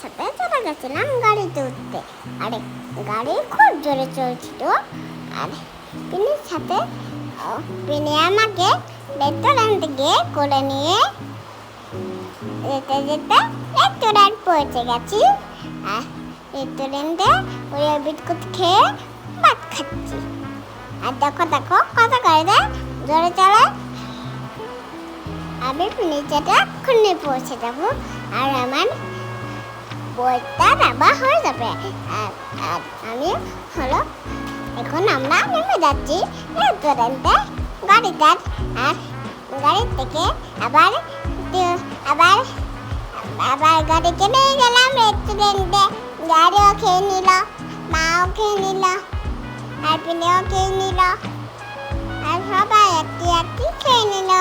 সাথে চলে গেছিলাম গাড়িতে উঠতে। আরে গাড়ি খুব জোরে চলছিল। আর পিনের সাথে পিনে আমাকে রেস্টুরেন্ট গিয়ে করে নিয়ে যেতে যেতে রেস্টুরেন্ট পৌঁছে গেছি। আর রেস্টুরেন্টে ওই বিস্কুট খেয়ে ভাত খাচ্ছি। আর দেখো দেখো কত গাড়িতে জোরে চলে। আমি নিচেটা এক্ষুনি পৌঁছে যাবো আর আমার বইটা রাবা হয়ে যাবে। আর আমি হলো এখন আমরা নেমে যাচ্ছি রেস্টুরেন্টে গাড়িতে। আর গাড়ি থেকে আবার আবার আবার গাড়িকে নিয়ে গেলাম রেস্টুরেন্টে। গাড়িও খেয়ে নিল, মাও খেয়ে নিল, আর পিনেও খেয়ে নিল, আর সবাই একটি একটি খেয়ে নিল।